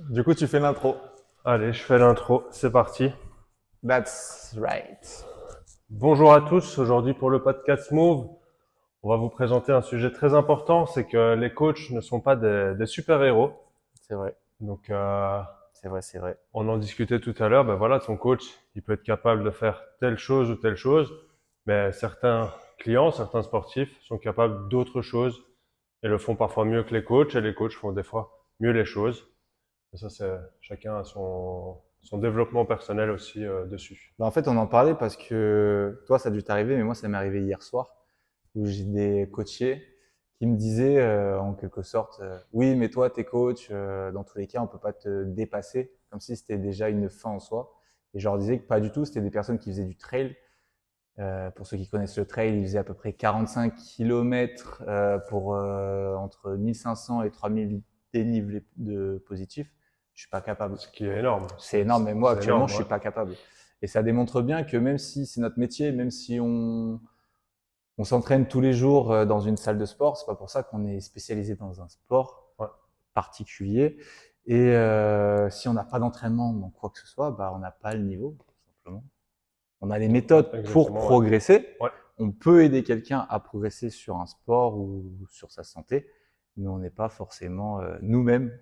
Du coup, tu fais l'intro. Allez, je fais l'intro, c'est parti. That's right. Bonjour à tous, aujourd'hui pour le podcast Move, on va vous présenter un sujet très important, c'est que les coachs ne sont pas des super-héros. C'est vrai, Donc, c'est vrai, c'est vrai. on en discutait tout à l'heure, ben voilà, ton coach, il peut être capable de faire telle chose ou telle chose, mais certains clients, certains sportifs sont capables d'autres choses et le font parfois mieux que les coachs, et les coachs font des fois mieux les choses. Et ça, c'est chacun a son développement personnel aussi dessus. En fait, on en parlait parce que toi, ça a dû t'arriver, mais moi, ça m'est arrivé hier soir, où j'ai des coachés qui me disaient, en quelque sorte, oui, mais toi, t'es coach, dans tous les cas, on peut pas te dépasser, comme si c'était déjà une fin en soi. Et je leur disais que pas du tout, c'était des personnes qui faisaient du trail. Pour ceux qui connaissent le trail, ils faisaient à peu près 45 km pour entre 1500 et 3000 dénivelés de positifs. Je suis pas capable. Ce qui est énorme. C'est énorme, mais moi C'est actuellement, énorme, je ouais. suis pas capable. Et ça démontre bien que même si c'est notre métier, même si on s'entraîne tous les jours dans une salle de sport, c'est pas pour ça qu'on est spécialisé dans un sport Ouais, particulier. Et si on n'a pas d'entraînement dans quoi que ce soit, bah, on n'a pas le niveau, tout simplement. On a les méthodes pour exactement, ouais. progresser. Ouais. On peut aider quelqu'un à progresser sur un sport ou sur sa santé, mais on n'est pas forcément nous-mêmes.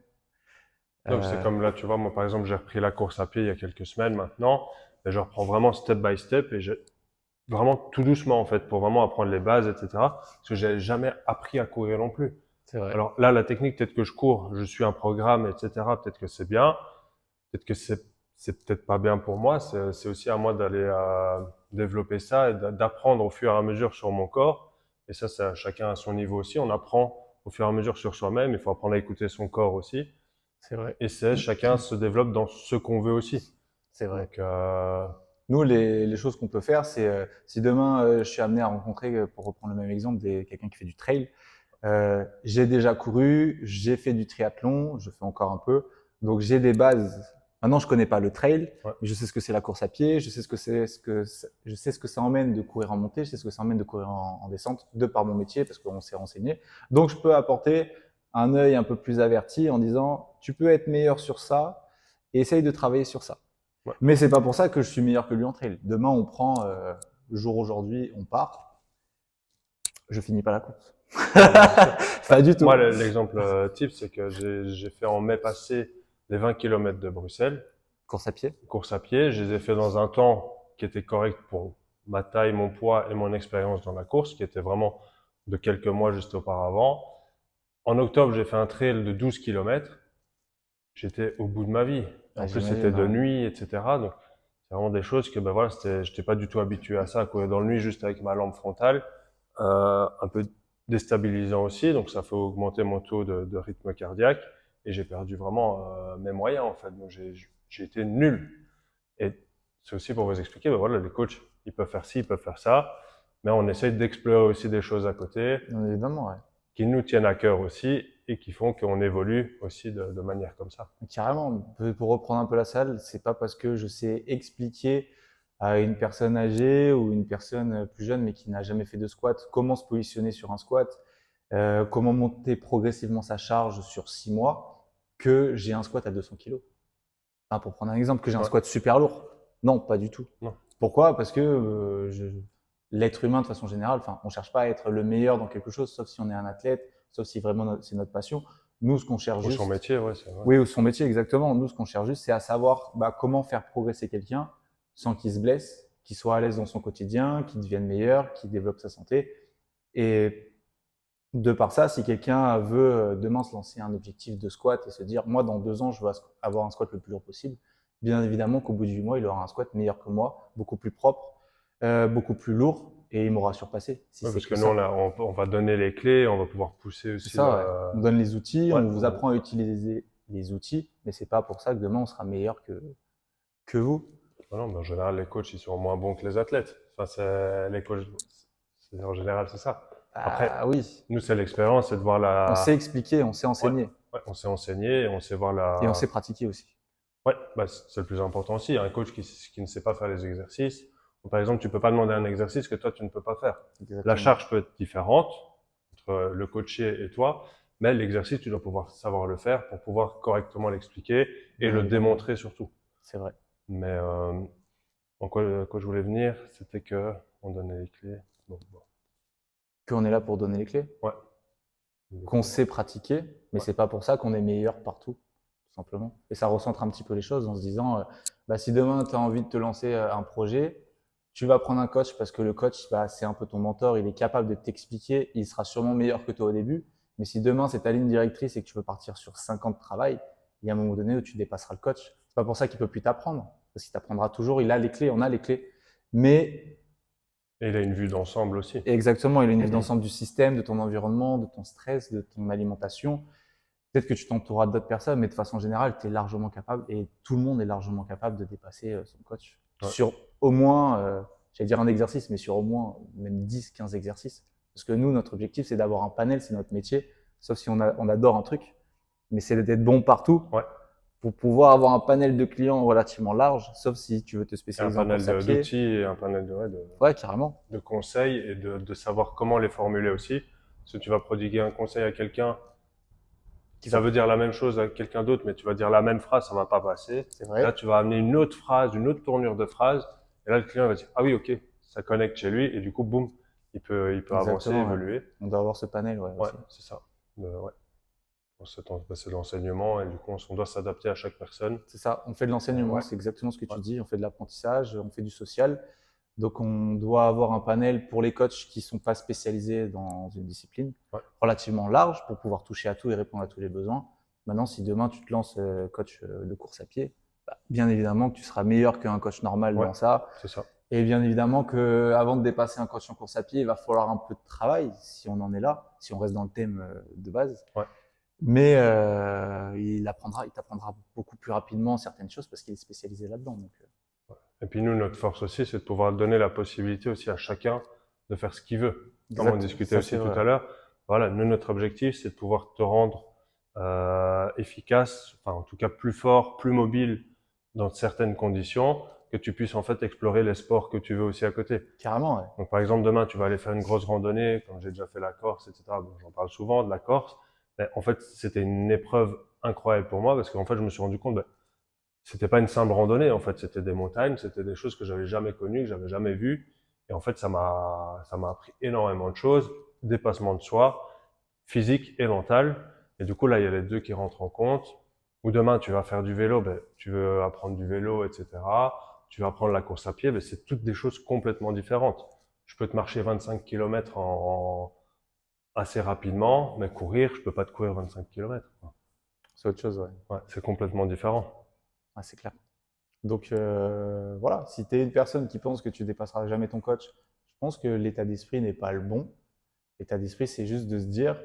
Non, c'est Euh, comme là, tu vois, moi, par exemple, j'ai repris la course à pied il y a quelques semaines maintenant, et je reprends vraiment step by step, et vraiment tout doucement, en fait, pour vraiment apprendre les bases, etc. Parce que j'ai jamais appris à courir non plus. c'est vrai. Alors là, la technique, peut-être que je cours, je suis un programme, etc. Peut-être que c'est bien, peut-être que c'est peut-être pas bien pour moi. C'est aussi à moi d'aller développer ça et d'apprendre au fur et à mesure sur mon corps. Et ça, chacun à son niveau aussi. On apprend au fur et à mesure sur soi-même. Il faut apprendre à écouter son corps aussi. C'est vrai. Et chacun se développe dans ce qu'on veut aussi. C'est vrai. Donc, Nous, les choses qu'on peut faire, c'est si demain je suis amené à rencontrer, pour reprendre le même exemple, quelqu'un qui fait du trail, j'ai déjà couru, j'ai fait du triathlon, je fais encore un peu, donc j'ai des bases. Maintenant, je connais pas le trail, ouais. mais je sais ce que c'est la course à pied, je sais je sais ce que ça emmène de courir en montée, je sais ce que ça emmène de courir en descente, de par mon métier, parce qu'on s'est renseigné. Donc, je peux apporter un œil un peu plus averti en disant, tu peux être meilleur sur ça, et essaye de travailler sur ça. Ouais. Mais c'est pas pour ça que je suis meilleur que lui en trail. Demain, on prend le jour aujourd'hui, on part. Je finis pas la course. Non, mais c'est sûr. Pas du Moi, tout. l'exemple type, c'est que j'ai fait en mai passé les 20 km de Bruxelles, Course à pied. course à pied. Je les ai fait dans un temps qui était correct pour ma taille, mon poids et mon expérience dans la course, qui était vraiment de quelques mois juste auparavant. En octobre, j'ai fait un trail de 12 km. J'étais au bout de ma vie. Ah, En plus, c'était j'imagine. de Ouais. nuit, etc. Donc, c'est vraiment des choses que, ben voilà, j'étais pas du tout habitué à ça, à courir dans la nuit juste avec ma lampe frontale. Un peu déstabilisant aussi, donc ça fait augmenter mon taux de rythme cardiaque et j'ai perdu vraiment mes moyens en fait. Donc j'ai été nul. Et c'est aussi pour vous expliquer, ben voilà, les coachs, ils peuvent faire ci, ils peuvent faire ça, mais on essaye d'explorer aussi des choses à côté Bien évidemment, ouais. qui nous tiennent à cœur aussi et qui font qu'on évolue aussi de manière comme ça. Carrément. Pour reprendre un peu la salle, c'est pas parce que je sais expliquer à une personne âgée ou une personne plus jeune mais qui n'a jamais fait de squat comment se positionner sur un squat, comment monter progressivement sa charge sur 6 mois, que j'ai un squat à 200 kilos. Enfin, pour prendre un exemple, que j'ai un Ouais, squat super lourd. Non, pas du tout. non, Pourquoi? Parce que l'être humain, de façon générale, enfin, on cherche pas à être le meilleur dans quelque chose, sauf si on est un athlète, sauf si vraiment c'est notre passion. Nous, ce qu'on cherche ou son juste, métier, ouais, c'est vrai. oui, ou son métier exactement. Nous, ce qu'on cherche juste, c'est à savoir comment faire progresser quelqu'un sans qu'il se blesse, qu'il soit à l'aise dans son quotidien, qu'il devienne meilleur, qu'il développe sa santé. Et de par ça, si quelqu'un veut demain se lancer un objectif de squat et se dire, moi, dans 2 ans, je veux avoir un squat le plus lourd possible, bien évidemment qu'au bout de 8 mois, il aura un squat meilleur que moi, beaucoup plus propre, beaucoup plus lourd, et il m'aura surpassé, si Ouais, c'est parce que que nous, ça. on va donner les clés, on va pouvoir pousser C'est aussi ça, ouais. On donne les outils, ouais, on vous apprend à utiliser les outils, mais c'est pas pour ça que demain, on sera meilleur que vous. non, mais en général, les coachs, ils sont moins bons que les athlètes. Enfin, les coachs, en général, c'est ça. Après, Ah oui, nous, c'est l'expérience, c'est de voir on sait la. expliquer, on sait Ouais, enseigner, ouais, on sait enseigner, on sait voir et on la. sait pratiquer aussi. Ouais, bah, c'est le plus important aussi. Un coach qui ne sait pas faire les exercices. Ou par exemple, tu peux pas demander un exercice que toi, tu ne peux pas faire. La Exactement. charge peut être différente entre le coaché et toi, Mais l'exercice, tu dois pouvoir savoir le faire pour pouvoir correctement l'expliquer et le démontrer surtout. C'est vrai. Mais en quoi je voulais venir, c'était que on donnait les clés. Bon. Qu'on est là pour donner les clés, Ouais. qu'on sait pratiquer, mais Ouais. c'est pas pour ça qu'on est meilleur partout, tout simplement. Et ça recentre un petit peu les choses en se disant, bah, si demain tu as envie de te lancer un projet, tu vas prendre un coach parce que le coach, bah, c'est un peu ton mentor, il est capable de t'expliquer, il sera sûrement meilleur que toi au début. Mais si demain c'est ta ligne directrice et que tu veux partir sur 5 ans de travail, il y a un moment donné où tu dépasseras le coach. C'est pas pour ça qu'il peut plus t'apprendre, parce qu'il t'apprendra toujours, il a les clés, on a les clés. Mais Et il a une vue d'ensemble aussi. exactement, il a une vue d'ensemble du système, de ton environnement, de ton stress, de ton alimentation. Peut-être que tu t'entoureras d'autres personnes, mais de façon générale, tu es largement capable et tout le monde est largement capable de dépasser son coach Ouais. sur au moins, j'allais dire un exercice, mais sur au moins même 10, 15 exercices. Parce que nous, notre objectif, c'est d'avoir un panel, c'est notre métier, sauf si on adore un truc, mais c'est d'être bon partout Ouais. pour pouvoir avoir un panel de clients relativement large, sauf si tu veux te Et un spécialiser en panel course à pied. d'outils et un panel Ouais, carrément. de conseils et de savoir comment les formuler aussi. Parce que tu vas prodiguer un conseil à quelqu'un, Qui ça va, veut dire la même chose à quelqu'un d'autre, mais tu vas dire la même phrase, ça va pas passer. c'est Et là, vrai. tu vas amener une autre phrase, une autre tournure de phrase. Et là, le client va dire, ah oui, ok, ça connecte chez lui. Et du coup, boum, il peut avancer, Exactement. Ouais. évoluer. On doit avoir ce panel, ouais, Ouais, aussi. c'est ça. Ouais. C'est de l'enseignement et du coup, on doit s'adapter à chaque personne. C'est ça, on fait de l'enseignement, Ouais, c'est exactement ce que ouais, tu dis, on fait de l'apprentissage, on fait du social. Donc on doit avoir un panel pour les coachs qui ne sont pas spécialisés dans une discipline ouais. relativement large pour pouvoir toucher à tout et répondre à tous les besoins. Maintenant, si demain tu te lances coach de course à pied, bah, bien évidemment que tu seras meilleur qu'un coach normal Ouais, dans ça. c'est ça. Et bien évidemment que avant de dépasser un coach en course à pied, il va falloir un peu de travail si on en est là, si on reste dans le thème de base. Ouais. Mais il t'apprendra beaucoup plus rapidement certaines choses parce qu'il est spécialisé là-dedans. Donc, Et puis nous, notre force aussi, c'est de pouvoir donner la possibilité aussi à chacun de faire ce qu'il veut. Comme on exact, discutait ça c'est aussi tout vrai. à l'heure, voilà, nous, notre objectif, c'est de pouvoir te rendre efficace, enfin en tout cas plus fort, plus mobile dans certaines conditions, que tu puisses en fait explorer les sports que tu veux aussi à côté. Carrément, ouais. Donc par exemple, demain, tu vas aller faire une grosse randonnée, comme j'ai déjà fait la Corse, etc. Bon, j'en parle souvent de la Corse. Mais en fait, c'était une épreuve incroyable pour moi parce qu'en fait, je me suis rendu compte, ben, c'était pas une simple randonnée. En fait, c'était des montagnes, c'était des choses que j'avais jamais connues, que j'avais jamais vues. Et en fait, ça m'a appris énormément de choses, dépassement de soi, physique et mental. Et du coup, là, il y a les deux qui rentrent en compte. Ou demain, tu vas faire du vélo, ben, tu veux apprendre du vélo, etc. Tu vas apprendre la course à pied, ben, c'est toutes des choses complètement différentes. Je peux te marcher 25 km assez rapidement, mais courir, je peux pas te courir 25 km. C'est autre chose, ouais. Ouais, c'est complètement différent. Ouais, c'est clair. Donc voilà, si tu es une personne qui pense que tu dépasseras jamais ton coach, je pense que l'état d'esprit n'est pas le bon. L'état d'esprit, c'est juste de se dire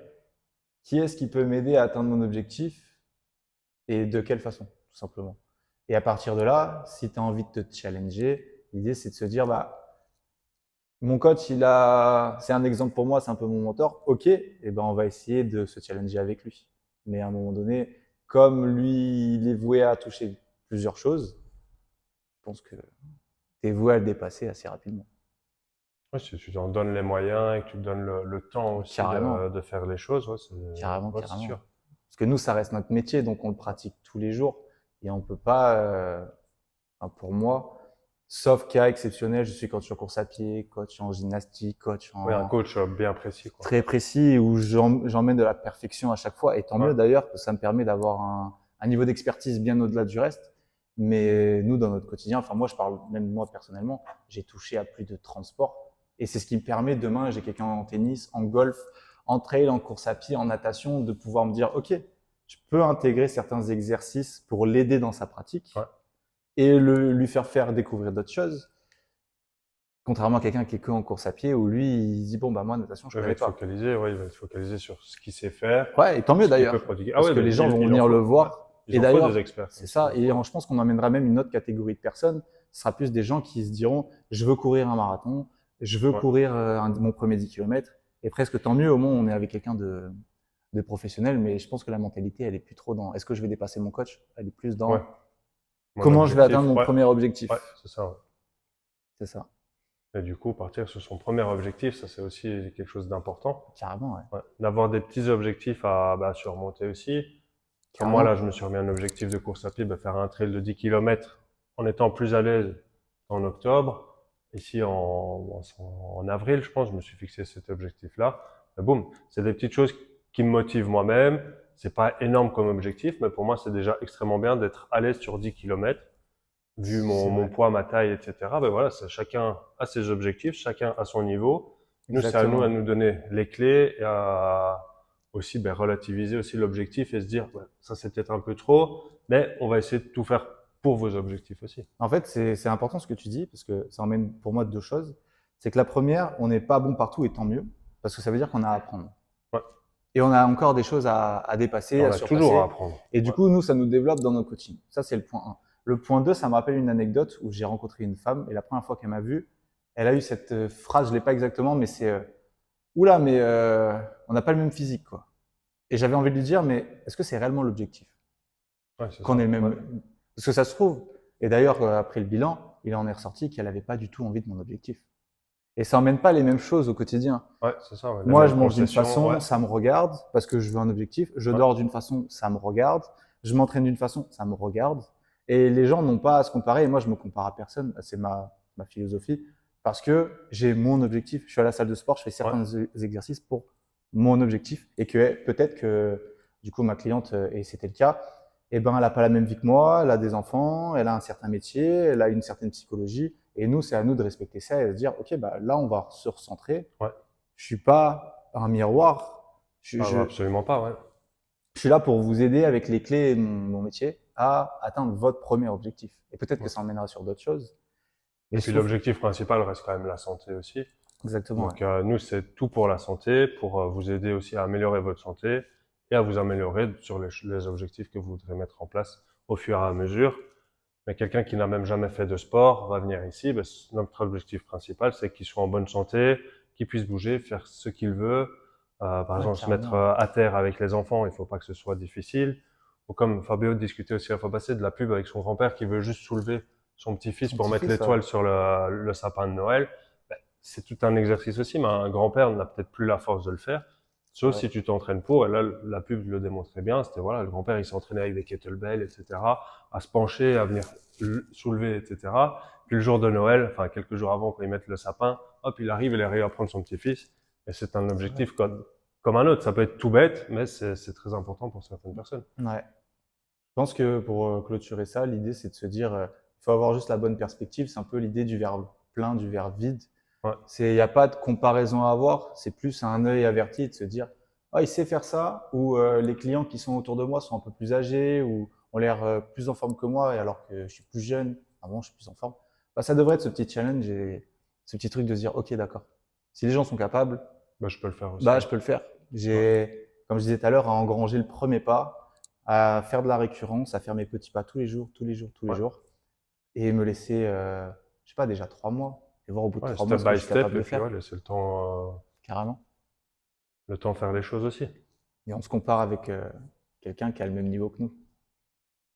qui est-ce qui peut m'aider à atteindre mon objectif et de quelle façon, tout simplement. Et à partir de là, si tu as envie de te challenger, l'idée c'est de se dire bah mon coach, c'est un exemple pour moi, c'est un peu mon mentor. Ok, et ben on va essayer de se challenger avec lui. Mais à un moment donné, comme lui, il est voué à toucher plusieurs choses, je pense que tu es voué à le dépasser assez rapidement. Ouais, si tu t'en donnes les moyens et que tu te donnes le temps aussi Carrément, de faire les choses, carrément, ouais, c'est sûr. carrément. Parce que nous, ça reste notre métier, donc on le pratique tous les jours. Et on peut pas, enfin, pour moi, sauf cas exceptionnel, je suis coach en course à pied, coach en gymnastique, coach Oui, un en coach bien précis, quoi. très précis où j'emmène de la perfection à chaque fois. Et tant Ouais, mieux d'ailleurs, parce que ça me permet d'avoir un niveau d'expertise bien au-delà du reste. Mais nous, dans notre quotidien, enfin moi, je parle même moi personnellement, j'ai touché à plus de 30 sports. Et c'est ce qui me permet demain, j'ai quelqu'un en tennis, en golf, en trail, en course à pied, en natation, de pouvoir me dire, OK, je peux intégrer certains exercices pour l'aider dans sa pratique ouais. et lui faire découvrir d'autres choses. Contrairement à quelqu'un qui est que en course à pied où lui, il dit, bon, bah moi, natation, je Il va connais être pas. focalisé, ouais, il va être focalisé sur ce qu'il sait faire, Ouais, et tant mieux ce qu'il d'ailleurs, peut prodiguer. Ah parce ouais, que ben, les gens vont il en venir le faut, ouais. voir. Il Et en faut des d'ailleurs, experts comme c'est ça, ça. des Et fois. je pense qu'on emmènera même une autre catégorie de personnes. Ce sera plus des gens qui se diront, je veux courir un marathon, je veux Ouais, courir mon premier 10 km. Et presque tant mieux, au moins on est avec quelqu'un de professionnel. Mais je pense que la mentalité, elle est plus trop dans, est-ce que je vais dépasser mon coach? Elle est plus ouais. dans, Mon comment je vais objectif, atteindre mon ouais, premier objectif? ouais, c'est ça. Ouais. C'est ça. Et du coup, partir sur son premier objectif, ça c'est aussi quelque chose d'important. Carrément, ouais. Ouais. D'avoir des petits objectifs à surmonter aussi. Comme moi, Carrément. là, je me suis remis un objectif de course à pied, faire un trail de 10 km en étant plus à l'aise en octobre. Ici, en avril, je pense, je me suis fixé cet objectif-là. Mais boum, c'est des petites choses qui me motivent moi-même. C'est pas énorme comme objectif, mais pour moi, c'est déjà extrêmement bien d'être à l'aise sur 10 km. Vu C'est mon vrai. poids, ma taille, etc. Ben voilà, chacun a ses objectifs, chacun a son niveau. Nous, c'est à nous Exactement. à nous donner les clés et à aussi relativiser aussi l'objectif et se dire, ouais, ça c'est peut-être un peu trop, mais on va essayer de tout faire pour vos objectifs aussi. En fait, c'est important ce que tu dis, parce que ça emmène pour moi deux choses. C'est que la première, on n'est pas bon partout et tant mieux, parce que ça veut dire qu'on a à apprendre. Ouais. Et on a encore des choses à Et dépasser, on à a toujours à surpasser. apprendre. Et du Ouais. coup, nous, ça nous développe dans nos coachings. Ça, c'est le point 1. Le point 2, ça me rappelle une anecdote où j'ai rencontré une femme, et la première fois qu'elle m'a vu, elle a eu cette phrase, je l'ai pas exactement, mais c'est oula, mais on n'a pas le même physique, quoi. Et j'avais envie de lui dire, mais est-ce que c'est réellement l'objectif? Ouais, c'est Qu'on ça. ait le Ouais. même. Parce que ça se trouve, et d'ailleurs, après le bilan, il en est ressorti qu'elle n'avait pas du tout envie de mon objectif. Et ça emmène pas les mêmes choses au quotidien. Ouais, c'est ça. Ouais. Les Moi, mêmes je mange d'une concessions. façon, Ouais. ça me regarde, parce que je veux un objectif. Je Ouais. dors d'une façon, ça me regarde. Je m'entraîne d'une façon, ça me regarde. Et les gens n'ont pas à se comparer. Et moi, je me compare à personne. C'est ma philosophie. Parce que j'ai mon objectif. Je suis à la salle de sport, je fais Ouais. certains exercices pour mon objectif. Et que peut-être que, du coup, ma cliente, et c'était le cas, eh ben, elle n'a pas la même vie que moi, elle a des enfants, elle a un certain métier, elle a une certaine psychologie. Et nous, c'est à nous de respecter ça et de se dire, OK, bah, là, on va se recentrer. Ouais. Je suis pas un miroir. Ah, ouais, absolument pas. Ouais. Je suis là pour vous aider avec les clés de mon métier à atteindre votre premier objectif. Et peut-être que Ouais. ça emmènera sur d'autres choses. Mais Et je puis trouve l'objectif principal reste quand même la santé aussi. exactement. Donc Ouais. nous, c'est tout pour la santé, pour vous aider aussi à améliorer votre santé et à vous améliorer sur les objectifs que vous voudrez mettre en place au fur et à mesure. Mais quelqu'un qui n'a même jamais fait de sport va venir ici. Ben, notre objectif principal, c'est qu'il soit en bonne santé, qu'il puisse bouger, faire ce qu'il veut. Par Ouais, exemple, se mettre carrément. Ouais. à terre avec les enfants, il faut pas que ce soit difficile. Ou comme Fabio discutait aussi la fois passée de la pub avec son grand-père qui veut juste soulever son petit-fils Son pour mettre petit-fils, ouais. l'étoile sur le sapin de Noël. Ben, c'est tout un exercice aussi, mais un grand-père n'a peut-être plus la force de le faire. Sauf Ouais. si tu t'entraînes pour, et là, la pub le démontrait bien, c'était voilà, le grand-père, il s'entraînait avec des kettlebells, etc., à se pencher, à venir soulever, etc. Puis le jour de Noël, enfin, quelques jours avant, quand ils mettent le sapin, hop, il arrive, il arrive à prendre son petit-fils, et c'est un C'est vrai. objectif comme un autre. Ça peut être tout bête, mais c'est très important pour certaines personnes. Ouais. Je pense que pour clôturer ça, l'idée, c'est de se dire, il faut avoir juste la bonne perspective. C'est un peu l'idée du verre plein, du verre vide. Ouais, Il n'y a pas de comparaison à avoir. C'est plus un œil averti de se dire, ah, il sait faire ça, ou les clients qui sont autour de moi sont un peu plus âgés, ou ont l'air plus en forme que moi, et alors que je suis plus jeune, avant, je suis plus en forme. Bah, ça devrait être ce petit challenge et ce petit truc de se dire, ok, d'accord. Si les gens sont capables, bah, je peux le faire aussi. bah, Ouais. je peux le faire. Ouais. J'ai, comme je disais tout à l'heure, à engranger le premier pas, à faire de la récurrence, à faire mes petits pas tous les jours, tous les jours, tous les Ouais. jours, et me laisser, je sais pas, déjà 3 mois, et voir au bout de Ouais, 3 mois step ce que by je suis step, capable et de puis faire, ouais, laisser carrément. le temps faire les choses aussi. Et on se compare avec quelqu'un qui a le même niveau que nous,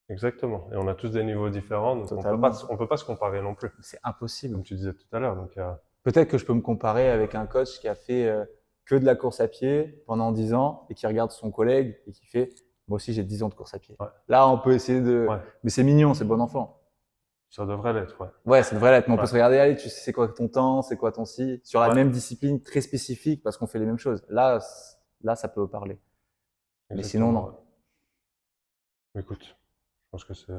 Exactement. Et on a tous des niveaux différents, donc totalement. on peut pas se comparer non plus, C'est impossible. comme tu disais tout à l'heure. Donc, Peut-être que je peux me comparer avec un coach qui a fait que de la course à pied pendant 10 ans et qui regarde son collègue et qui fait, moi aussi j'ai 10 ans de course à pied. ouais, Là, on peut essayer de. ouais, Mais c'est mignon, c'est bon enfant. ça devrait l'être, ouais. Ouais, ça devrait l'être, mais on peut Ouais, se regarder, allez, tu sais c'est quoi ton temps, c'est quoi ton si, sur la ouais, même discipline très spécifique parce qu'on fait les mêmes choses. Là, là, ça peut parler. Mais sinon, exactement, non. ouais. Écoute, je pense que c'est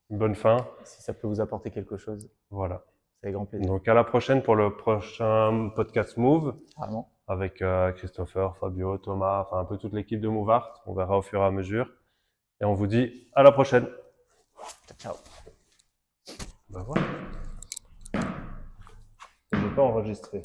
une bonne fin. Si ça peut vous apporter quelque chose, Voilà. c'est avec grand plaisir. Donc, à la prochaine pour le prochain podcast Move Carrément. avec Christopher, Fabio, Thomas, enfin un peu toute l'équipe de Move Art. On verra au fur et à mesure. Et on vous dit à la prochaine. Ciao. Ben voilà. Je n'ai pas enregistré.